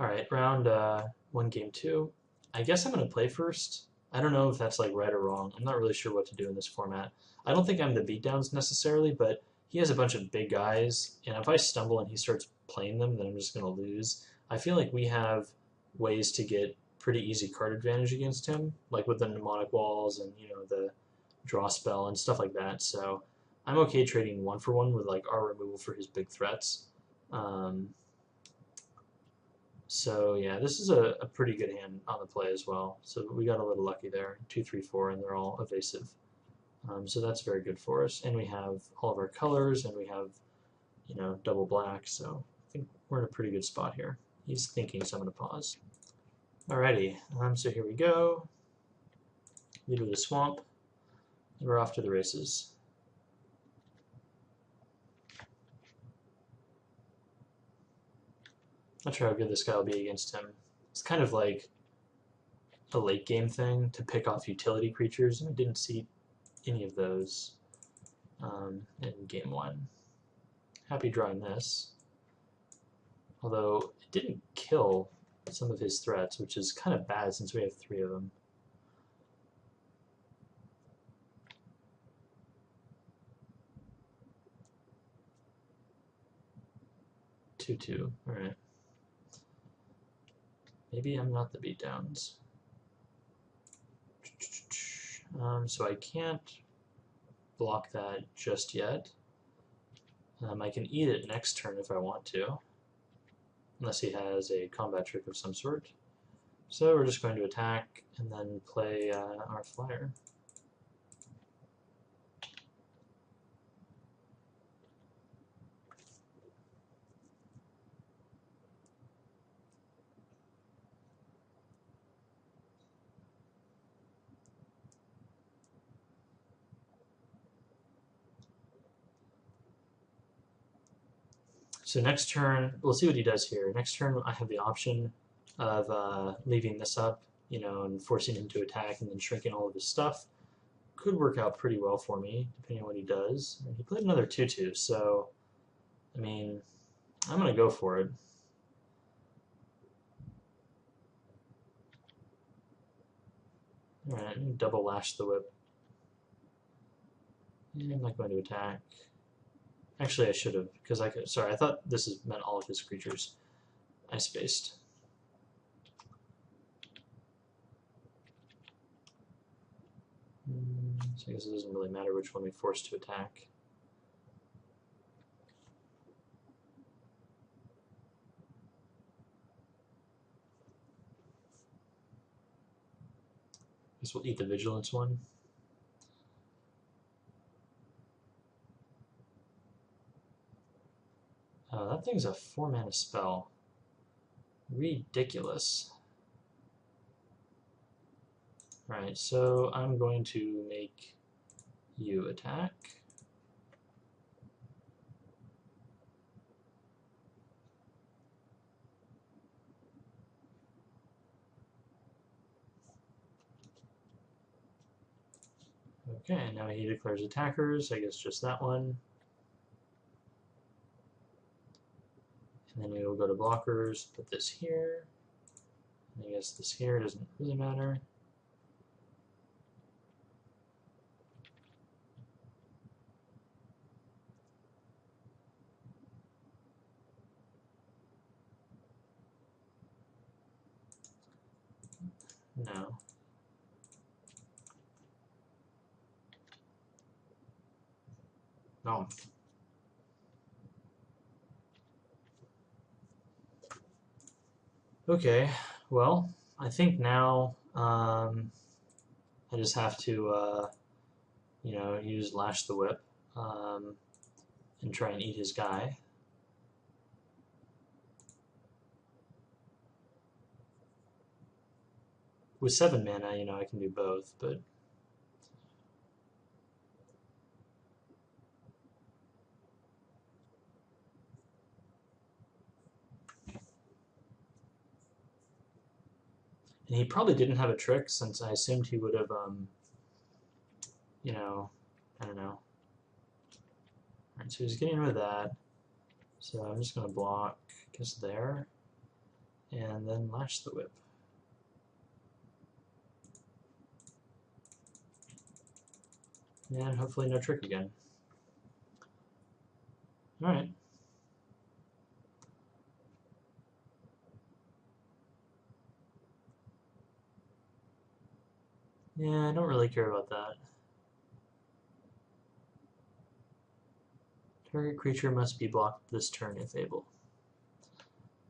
Alright, round 1, game 2. I guess I'm going to play first. I don't know if that's like right or wrong. I'm not really sure what to do in this format. I don't think I'm the beatdowns necessarily, but he has a bunch of big guys, and if I stumble and he starts playing them, then I'm just going to lose. I feel like we have ways to get pretty easy card advantage against him, like with the mnemonic walls and the draw spell and stuff like that. So I'm okay trading 1-for-1 with like our removal for his big threats. Um, so yeah, this is a pretty good hand on the play as well. So we got a little lucky there. 2, 3, 4, and they're all evasive. So that's very good for us. And we have all of our colors, and we have double black. So I think we're in a pretty good spot here. He's thinking, so I'm going to pause. Alrighty, so here we go. Lead with a swamp, and we're off to the races. Not sure how good this guy will be against him. It's kind of like a late game thing to pick off utility creatures, and I didn't see any of those in game 1. Happy drawing this. Although it didn't kill some of his threats, which is kind of bad since we have 3 of them. Two. Alright. Maybe I'm not the beatdowns. So I can't block that just yet. I can eat it next turn if I want to, unless he has a combat trick of some sort. So we're just going to attack and then play our flyer. So next turn, we'll see what he does here. Next turn, I have the option of leaving this up, and forcing him to attack and then shrinking all of his stuff. Could work out pretty well for me, depending on what he does. And he played another 2/2, so, I mean, I'm going to go for it. Alright, double lash the whip. And I'm not going to attack. Actually, I should have, because I could. Sorry, I thought this meant all of his creatures. I spaced. So I guess it doesn't really matter which one we force to attack. I guess we'll eat the Vigilance one. That thing's a 4-mana spell. Ridiculous. Alright, so I'm going to make you attack. Okay, now he declares attackers. I guess just that one. And then we will go to blockers, put this here. And I guess this here doesn't really matter. No. No. Okay, well, I think now I just have to, use Lash the Whip and try and eat his guy. With 7 mana, I can do both, but and he probably didn't have a trick since I assumed he would have, I don't know. Alright, so he's getting rid of that. So I'm just going to block, I guess, there. and then Lash the Whip. And hopefully no trick again. Alright. Yeah, I don't really care about that. Target creature must be blocked this turn if able.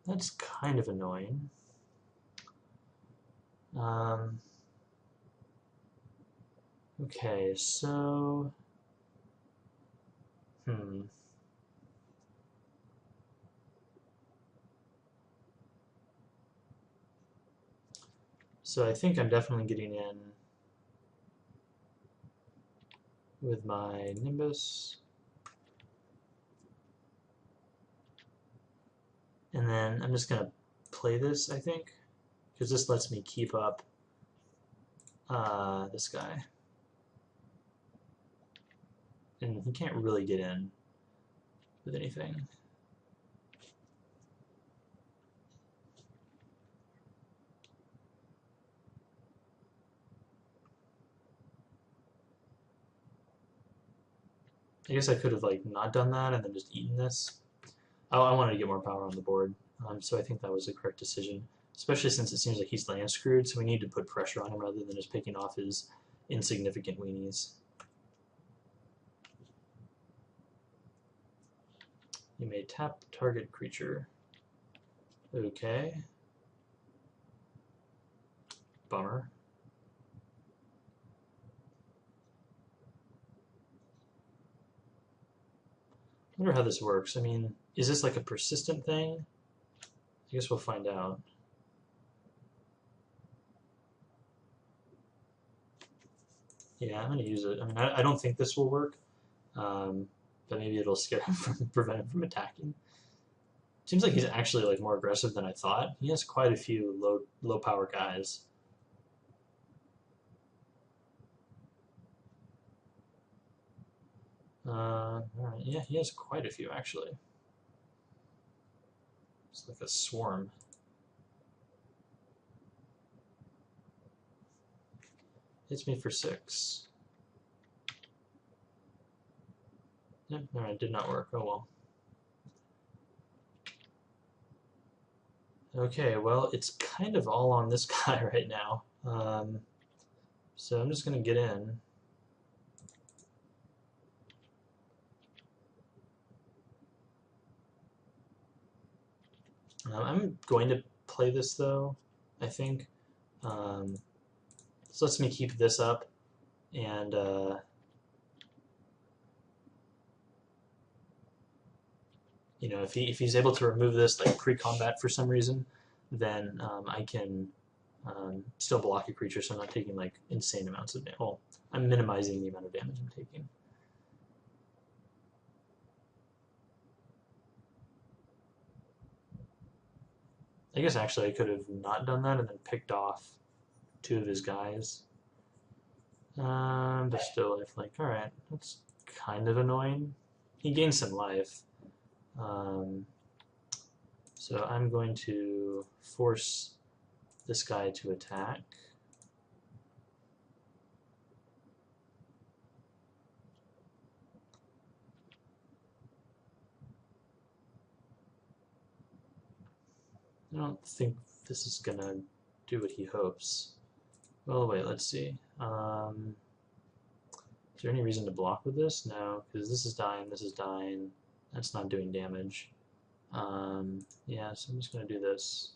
That's kind of annoying. Okay, so... So I think I'm definitely getting in with my Nimbus. And then I'm just going to play this, I think, because this lets me keep up this guy. And he can't really get in with anything. I guess I could have like not done that and then just eaten this. Oh, I wanted to get more power on the board, so I think that was the correct decision, especially since it seems like he's land screwed, so we need to put pressure on him rather than just picking off his insignificant weenies. You may tap target creature. Okay. Bummer. I wonder how this works. I mean, is this like a persistent thing? I guess we'll find out. Yeah, I'm going to use it. I mean, I don't think this will work, but maybe it'll scare him prevent him from attacking. Seems like he's actually like more aggressive than I thought. He has quite a few low power guys. Alright, yeah, he has quite a few actually. It's like a swarm. Hits me for 6. Yep, alright, did not work. Oh well. Okay, well, it's kind of all on this guy right now. So I'm just going to get in. I'm going to play this though, I think. This lets me keep this up, and you know, if he's able to remove this like pre-combat for some reason, then I can still block a creature, so I'm not taking like insane amounts of damage. Well, I'm minimizing the amount of damage I'm taking. I guess actually I could have not done that and then picked off 2 of his guys. But still, if like, alright, that's kind of annoying. He gains some life. So I'm going to force this guy to attack. I don't think this is going to do what he hopes. Well, wait, let's see. Is there any reason to block with this? No, because this is dying, this is dying. That's not doing damage. Yeah, so I'm just going to do this.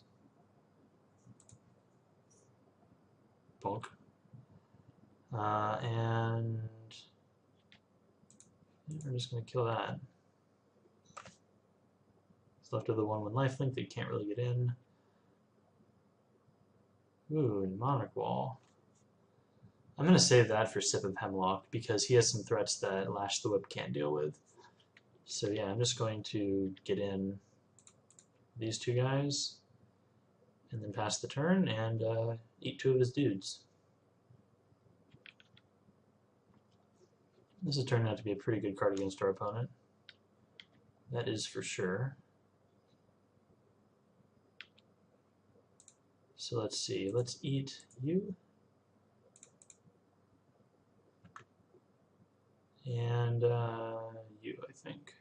Bonk. And we're just going to kill that. It's left with the 1/1 lifelink that you can't really get in. Ooh, Monarch Wall. I'm going to save that for Sip of Hemlock because he has some threats that Lash the Whip can't deal with. So yeah, I'm just going to get in these 2 guys and then pass the turn and eat 2 of his dudes. This is turning out to be a pretty good card against our opponent. That is for sure. So let's see, let's eat you. And you, I think.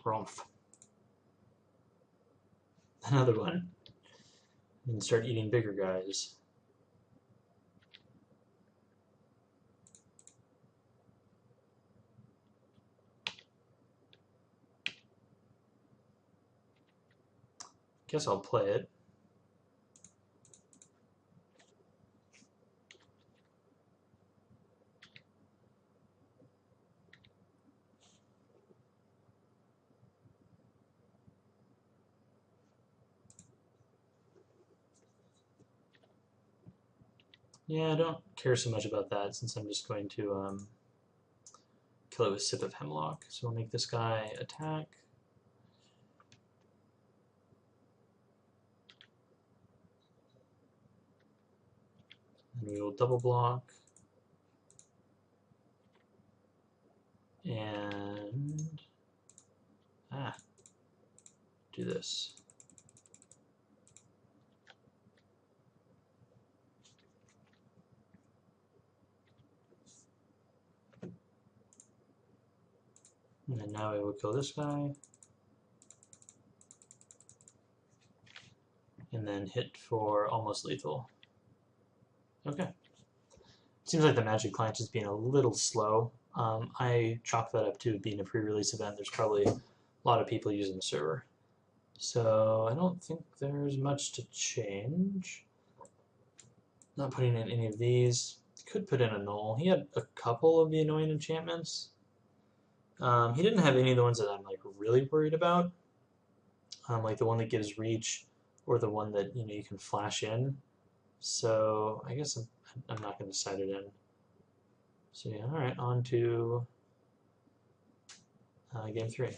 Rumph. Another one. And start eating bigger guys. Guess I'll play it. Yeah, I don't care so much about that since I'm just going to kill it with Sip of Hemlock. So we'll make this guy attack. And we will double block. And do this. And then now we will kill this guy. And then hit for almost lethal. Okay. Seems like the Magic client is being a little slow. I chalk that up to being a pre-release event. There's probably a lot of people using the server. So I don't think there's much to change. Not putting in any of these. Could put in a null. He had a couple of the annoying enchantments. He didn't have any of the ones that I'm like really worried about. Like the one that gives reach, or the one that you can flash in. So I guess I'm not going to set it in. So yeah, all right, on to game 3.